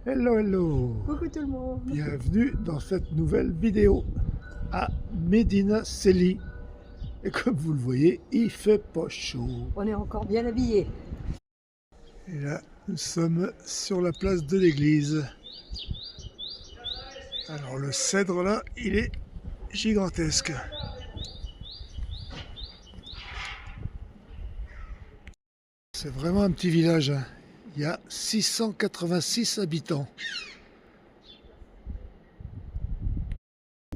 Hello, hello! Coucou tout le monde! Bienvenue dans cette nouvelle vidéo à Medina Celi. Et comme vous le voyez, il fait pas chaud. On est encore bien habillés. Et là, nous sommes sur la place de l'église. Alors le cèdre là, il est gigantesque. C'est vraiment un petit village, hein. Il y a 686 habitants.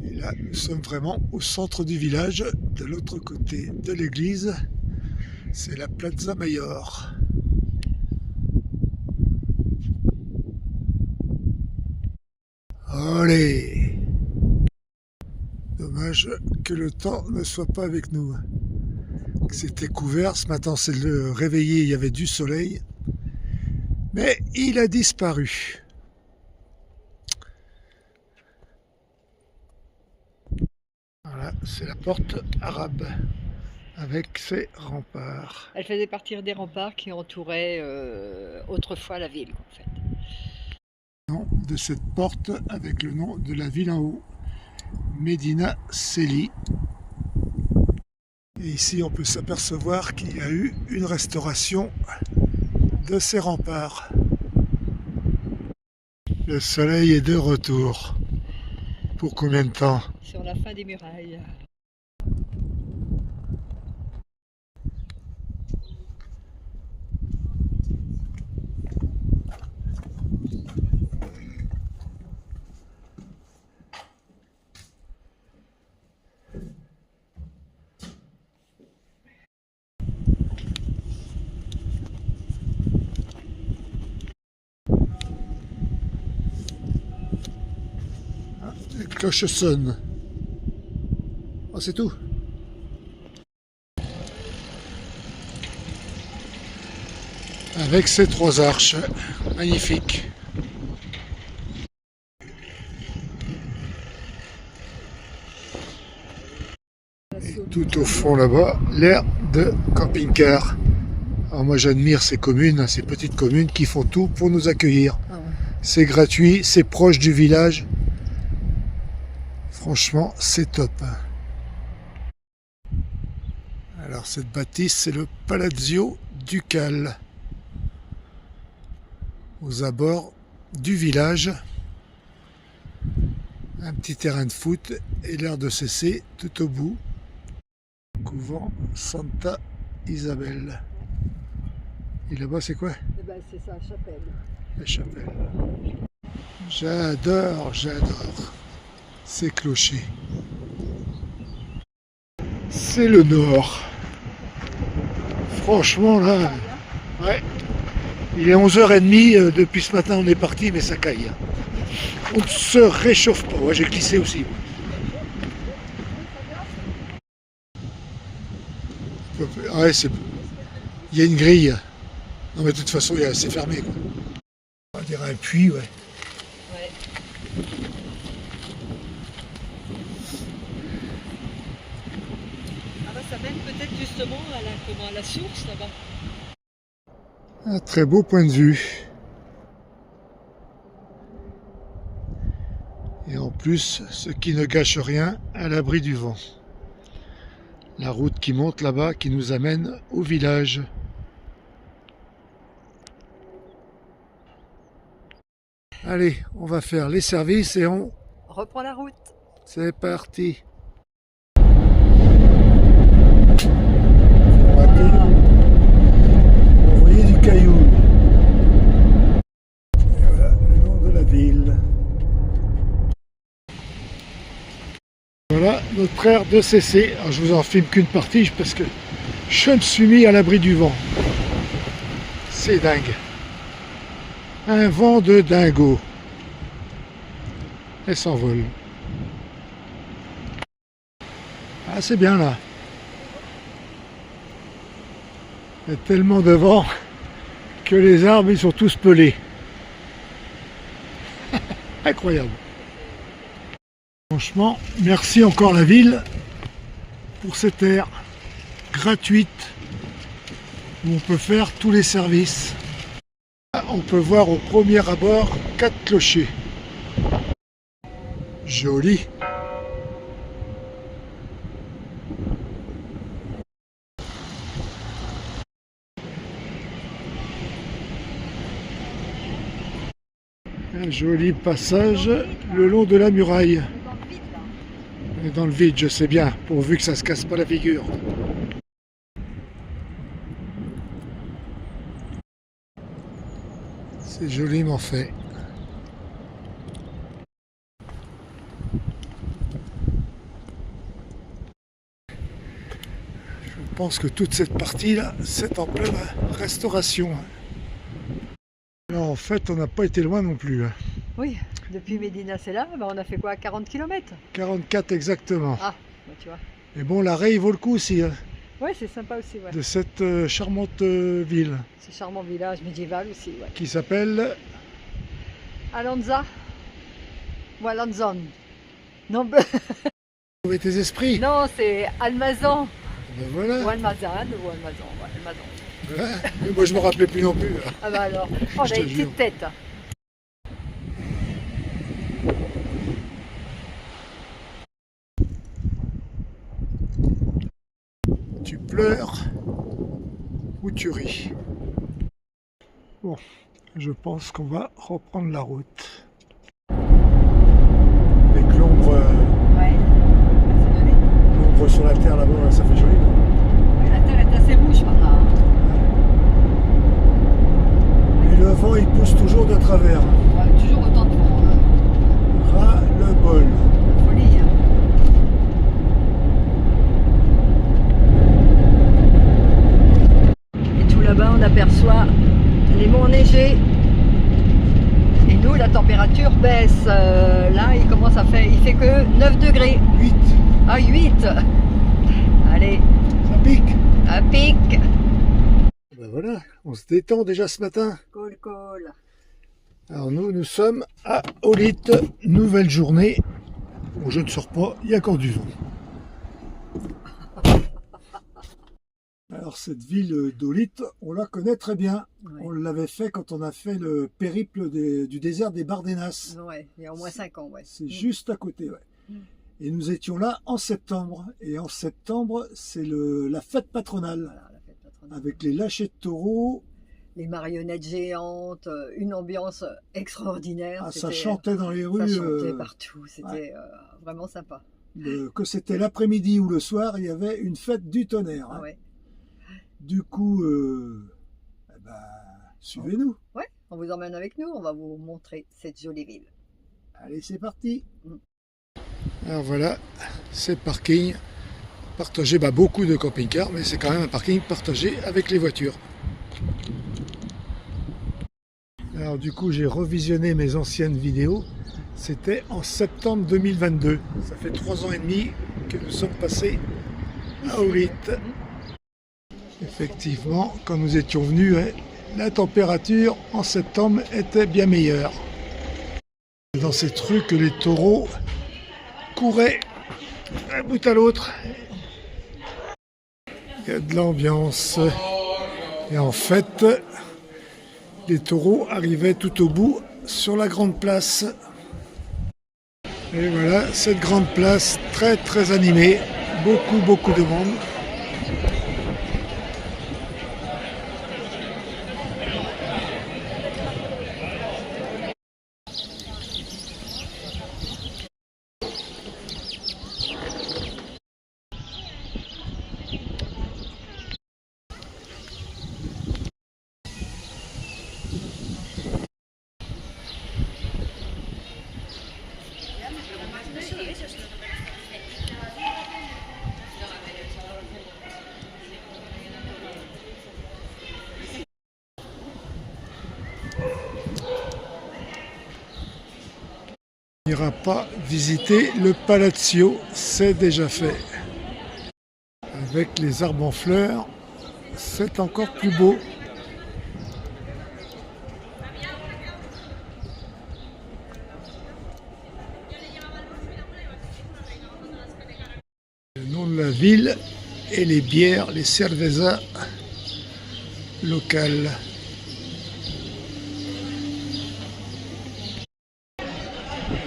Et là, nous sommes vraiment au centre du village. De l'autre côté de l'église, c'est la Plaza Mayor. Allez! Dommage que le temps ne soit pas avec nous. C'était couvert, ce matin c'est le réveillé, il y avait du soleil. Mais il a disparu. Voilà, c'est la porte arabe avec ses remparts. Elle faisait partie des remparts qui entouraient autrefois la ville, en fait. Nom de cette porte avec le nom de la ville en haut, Medina Celi. Et ici on peut s'apercevoir qu'il y a eu une restauration de ces remparts. Le soleil est de retour. Pour combien de temps? Sur la fin des murailles. Les cloches sonnent. Oh, c'est tout. Avec ces trois arches magnifiques. Et tout au fond là-bas, l'aire de camping-car. Alors moi j'admire ces communes, ces petites communes qui font tout pour nous accueillir. Ah ouais. C'est gratuit, c'est proche du village. Franchement, c'est top. Alors cette bâtisse, c'est le Palazzo Ducal, aux abords du village. Un petit terrain de foot et l'aire de CC tout au bout. Couvent Santa Isabel. Et là-bas, c'est quoi? Eh ben, c'est sa chapelle. La chapelle. J'adore ces clochers. C'est le nord. Franchement, là, ouais. Il est 11h30, depuis ce matin on est parti, mais ça caille. On ne se réchauffe pas. Ouais, j'ai glissé aussi. Ouais, il y a une grille. Non, mais de toute façon, c'est fermé, quoi. On dirait un puits, ouais. Ouais. Ah bah ça mène peut-être justement à la source là-bas. Un très beau point de vue. Et en plus, ce qui ne gâche rien, à l'abri du vent. La route qui monte là-bas, qui nous amène au village. Allez, on va faire les services et on reprend la route. C'est parti. Envoyer du caillou. Et voilà le nom de la ville. Voilà notre aire de CC. Alors, je vous en filme qu'une partie parce que je me suis mis à l'abri du vent. C'est dingue. Un vent de dingo. Elle s'envole. Ah, c'est bien là. Il y a tellement de vent que les arbres ils sont tous pelés. Incroyable. Franchement, merci encore la ville pour cette aire gratuite où on peut faire tous les services. On peut voir au premier abord 4 clochers. Joli. Un joli passage le long de la muraille. On est dans le vide, je sais bien, pourvu que ça se casse pas la figure. C'est joliment fait. Je pense que toute cette partie-là, c'est en pleine restauration. Là, en fait, on n'a pas été loin non plus. Oui, depuis Médina c'est là, on a fait quoi, 40 km? 44 exactement. Ah, bah, tu vois. Et bon, l'arrêt, il vaut le coup aussi, Ouais, c'est sympa aussi, ouais. de cette charmante ville Ce charmant village médiéval aussi, ouais. qui s'appelle... Alanza ou Alanzon. Non, Trouver tes esprits. non, c'est Almazan. Ben voilà. Ou Almazan, ou Almazan, ouais, Almazan. Ouais. Mais moi, je me rappelais plus non plus. Ah bah alors, on Je a te une jure. petite tête. Tu pleures ou tu ris. Bon, je pense qu'on va reprendre la route. Avec l'ombre Ouais, c'est joli. l'ombre sur la terre là-bas, ça fait joli. Ouais, la terre est assez rouge par là. Et le vent, il pousse toujours de travers. Ouais, toujours autant de vent. Hein. Ras le bol. Folie. Hein. Et tout là-bas, on aperçoit les monts enneigés. Et nous, la température baisse. Là, il fait que 9 degrés. 8. Ah, 8. Allez, Ça pique. à pic. Ben voilà, on se détend déjà ce matin. Cool, cool. Alors nous sommes à Olite, nouvelle journée. Bon, je ne sors pas, il y a encore du vent. Alors cette ville d'Olite, on la connaît très bien. Ouais. On l'avait fait quand on a fait le périple du désert des Bardenas. Ouais, il y a au moins 5 ans, ouais. C'est juste à côté, ouais. Mm. Et nous étions là en septembre. Et en septembre, c'est la fête patronale. Voilà, la fête patronale. Avec les lâchers de taureaux. Les marionnettes géantes, une ambiance extraordinaire. Ah, ça C'était- chantait dans les ça rues. chantait partout, c'était vraiment sympa. Que c'était l'après-midi ou le soir, il y avait une fête du tonnerre. Ah ouais. Du coup, eh ben, suivez-nous. Ouais, on vous emmène avec nous, on va vous montrer cette jolie ville. Allez, c'est parti. Mm. Alors voilà, c'est le parking partagé, beaucoup de camping-cars, mais c'est quand même un parking partagé avec les voitures. Alors du coup, j'ai revisionné mes anciennes vidéos. C'était en septembre 2022. Ça fait 3 ans et demi que nous sommes passés à Olite. Effectivement, quand nous étions venus, la température en septembre était bien meilleure. Dans cette rue que les taureaux couraient d'un bout à l'autre. Il y a de l'ambiance. Et en fait, les taureaux arrivaient tout au bout sur la grande place. Et voilà, cette grande place très très animée. Beaucoup de monde. On n'ira pas visiter le Palazzo, c'est déjà fait. Avec les arbres en fleurs, c'est encore plus beau. Le nom de la ville et les bières, les cervezas locales.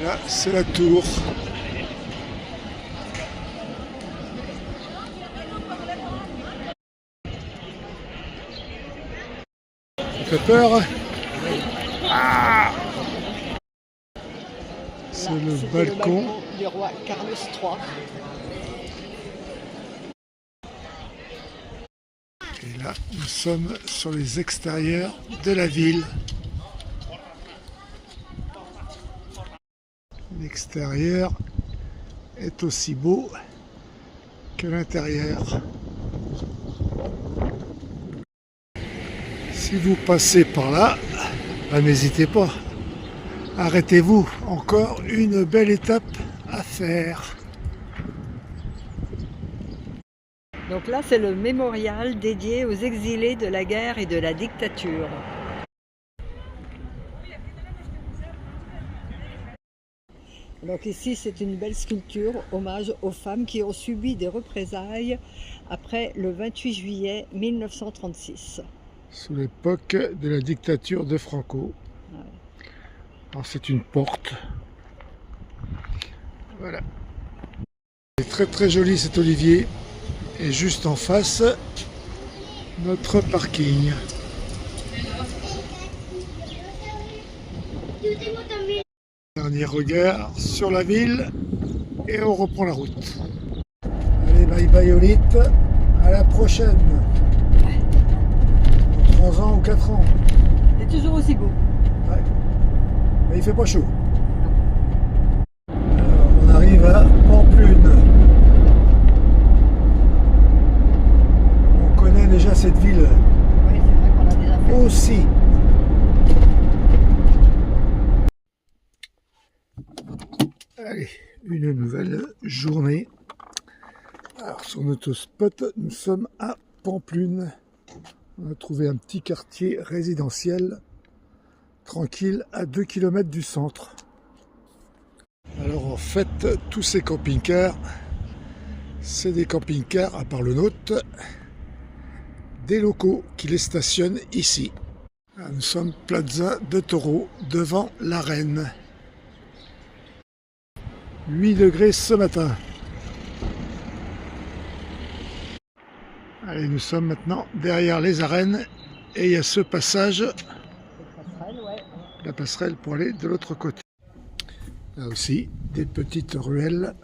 Là, c'est la tour. Ça fait peur. Ah, c'est le balcon du roi Carlos III. Et là, nous sommes sur les extérieurs de la ville. L'extérieur est aussi beau que l'intérieur. Si vous passez par là, n'hésitez pas. Arrêtez-vous, encore une belle étape à faire. Donc là, c'est le mémorial dédié aux exilés de la guerre et de la dictature. Donc ici, c'est une belle sculpture, hommage aux femmes qui ont subi des représailles après le 28 juillet 1936. Sous l'époque de la dictature de Franco. Ouais. Alors c'est une porte. Voilà. C'est très très joli cet olivier. Et juste en face, notre parking. Dernier regard sur la ville et on reprend la route. Allez, bye bye Olite, à la prochaine. Dans 3 ans ou 4 ans. C'est toujours aussi beau. Ouais. Mais il fait pas chaud. Alors, on arrive à Pamplune. On connaît déjà cette ville Oui, c'est vrai qu'on l'a déjà fait. aussi. Allez, une nouvelle journée. Alors sur notre spot, nous sommes à Pamplune. On a trouvé un petit quartier résidentiel, tranquille, à 2 km du centre. Alors en fait, tous ces camping-cars, c'est des camping-cars, à part le nôtre, des locaux qui les stationnent ici. Nous sommes Plaza de Toro, devant l'arène. 8 degrés ce matin. Allez, nous sommes maintenant derrière les arènes et il y a ce passage, la passerelle pour aller de l'autre côté. Là aussi, des petites ruelles,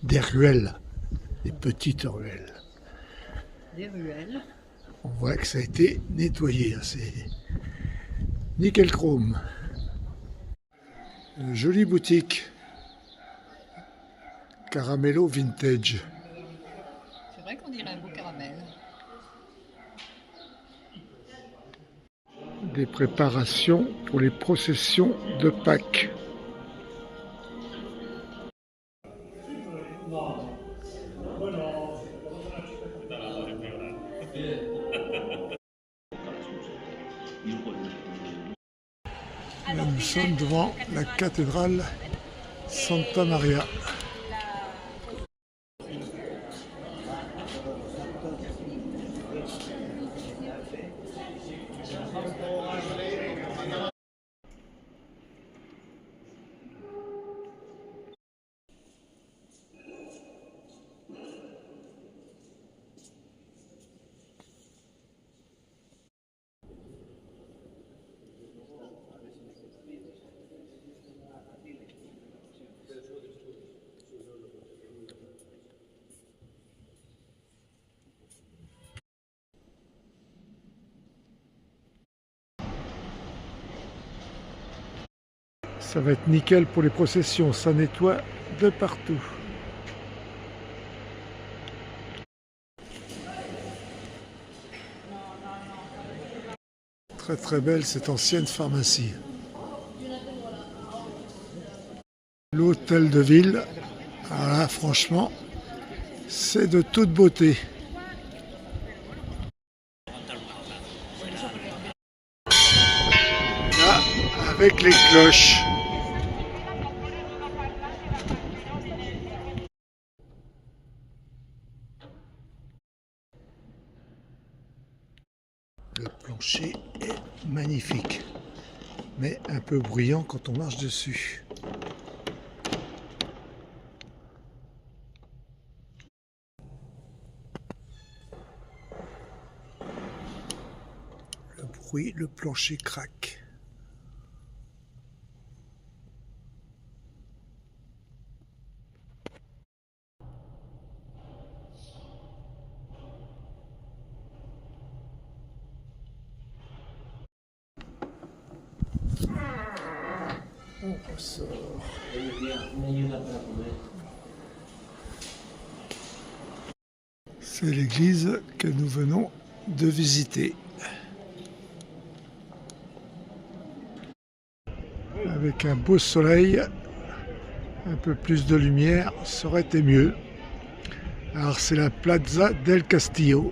des petites ruelles. Des ruelles. On voit que ça a été nettoyé, c'est nickel chrome. Une jolie boutique. Caramello Vintage. C'est vrai qu'on dirait un beau caramel. Des préparations pour les processions de Pâques. Là, nous sommes devant la cathédrale Santa Maria. Ça va être nickel pour les processions, ça nettoie de partout. Très très belle cette ancienne pharmacie. L'hôtel de ville, voilà, franchement, c'est de toute beauté. Là, avec les cloches. Le plancher est magnifique, mais un peu bruyant quand on marche dessus. bruit, le plancher craque. On ressort. C'est l'église que nous venons de visiter. Avec un beau soleil, un peu plus de lumière, ça aurait été mieux. Alors c'est la Plaza del Castillo.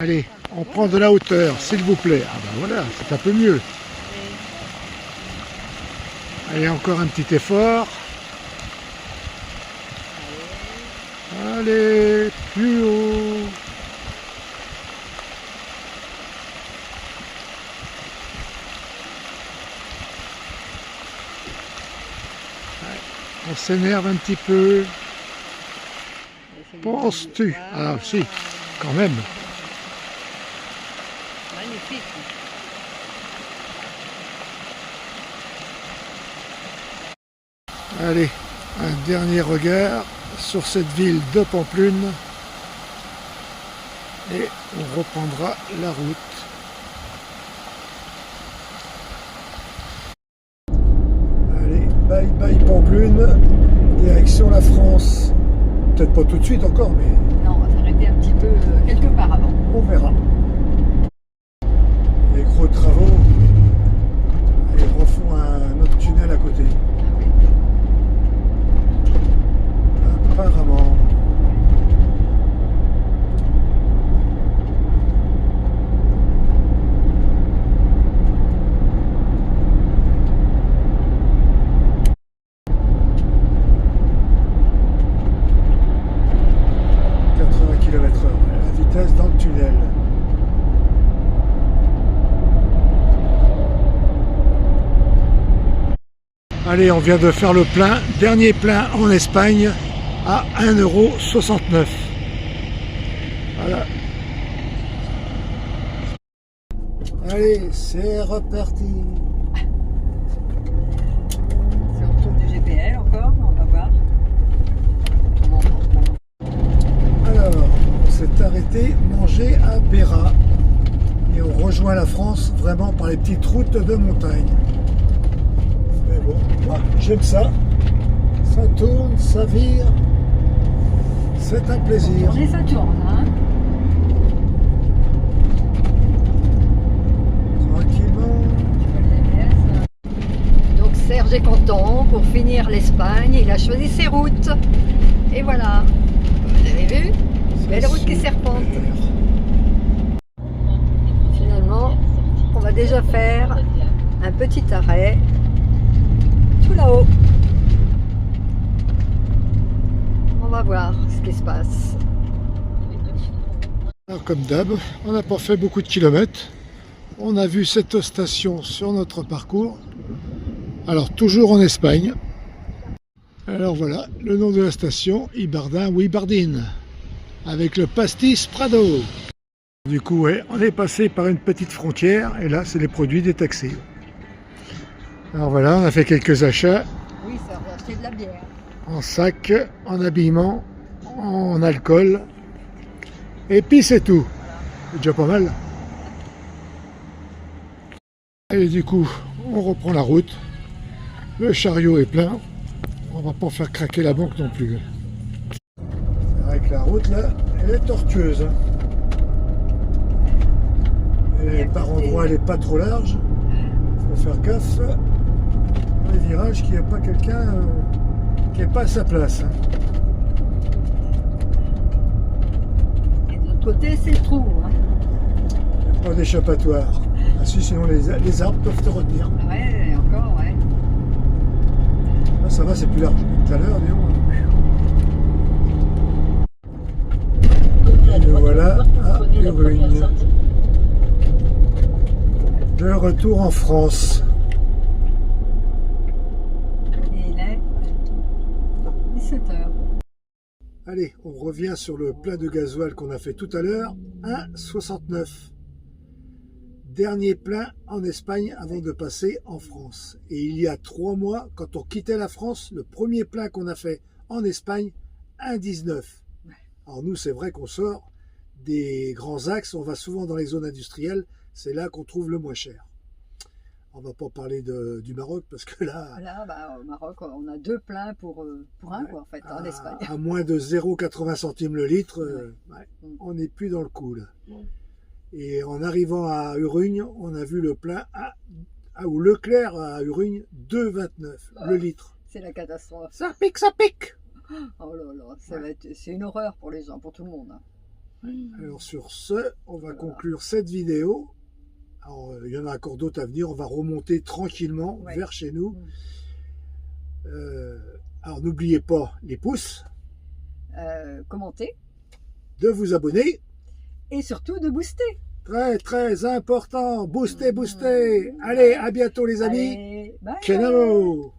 Allez, on prend de la hauteur, s'il vous plaît. Ah ben voilà, c'est un peu mieux. Allez, encore un petit effort. Allez, plus haut. On s'énerve un petit peu. Penses-tu? Ah si, quand même. Magnifique. Allez, un dernier regard sur cette ville de Pampelune et on reprendra la route. Allez, bye bye Pampelune, direction la France. Peut-être pas tout de suite encore, mais Non, on va s'arrêter un petit peu quelque part avant. on verra. Les gros travaux, ils refont un autre tunnel à côté. Ah oui. Apparemment. La vitesse dans le tunnel. Allez, on vient de faire le plein, dernier plein en Espagne à 1,69 €. Voilà. Allez, c'est reparti. C'est au retour du GPL encore, on va voir. Alors, on s'est arrêté manger à Béra et on rejoint la France vraiment par les petites routes de montagne. Mais bon, moi j'aime ça. Ça tourne, ça vire. C'est un plaisir. On est ça tourne, hein. Tranquillement. Donc Serge est content pour finir l'Espagne, il a choisi ses routes. Et voilà, vous avez vu? Belle route qui serpente. Finalement, on va déjà faire un petit arrêt tout là-haut. On va voir ce qui se passe. Alors, comme d'hab, on n'a pas fait beaucoup de kilomètres. On a vu cette station sur notre parcours. Alors toujours en Espagne. Alors voilà, le nom de la station, Ibardin ou Ibardine, avec le pastis Prado. Du coup, ouais, on est passé par une petite frontière et là, c'est les produits détaxés. Alors voilà, on a fait quelques achats Oui, ça va acheter de la bière. en sac, en habillement, en alcool. Et puis c'est tout. C'est déjà pas mal. Et du coup, on reprend la route. Le chariot est plein. On va pas faire craquer la banque non plus. C'est vrai que la route là, elle est tortueuse. Et par endroits, elle est pas trop large. Faut faire gaffe dans les virages qu'il n'y a pas quelqu'un qui n'est pas à sa place. Et de l'autre côté, c'est le trou. Hein. Il n'y a pas d'échappatoire. À là-dessus, sinon les arbres peuvent te retenir. Ouais, encore, ouais. Là, ça va, c'est plus large que tout à l'heure, disons. Et nous voilà à Urugne. De retour en France. Et il est 17h. Allez, on revient sur le plein de gasoil qu'on a fait tout à l'heure. 1,69. Dernier plein en Espagne avant de passer en France. Et il y a 3 mois, quand on quittait la France, le premier plein qu'on a fait en Espagne, 1,19. Alors nous, c'est vrai qu'on sort des grands axes, on va souvent dans les zones industrielles, c'est là qu'on trouve le moins cher. On va pas parler du Maroc parce que là... Là, bah, au Maroc, on a 2 pleins pour un, quoi, en fait, en Espagne. À moins de 0,80 centimes le litre, on n'est plus dans le coup, là. Et en arrivant à Urugne, on a vu le plein ou Leclerc à Urugne, 2,29 le litre. C'est la catastrophe. Ça pique, ça pique. Oh là là, c'est une horreur pour les gens, pour tout le monde. Alors sur ce, on va conclure cette vidéo. Alors, il y en a encore d'autres à venir, on va remonter tranquillement vers chez nous. Alors n'oubliez pas les pouces. Commenter. De vous abonner. Et surtout de booster. Très très important. Booster, booster. Allez, à bientôt les amis. Allez, bye. Ciao.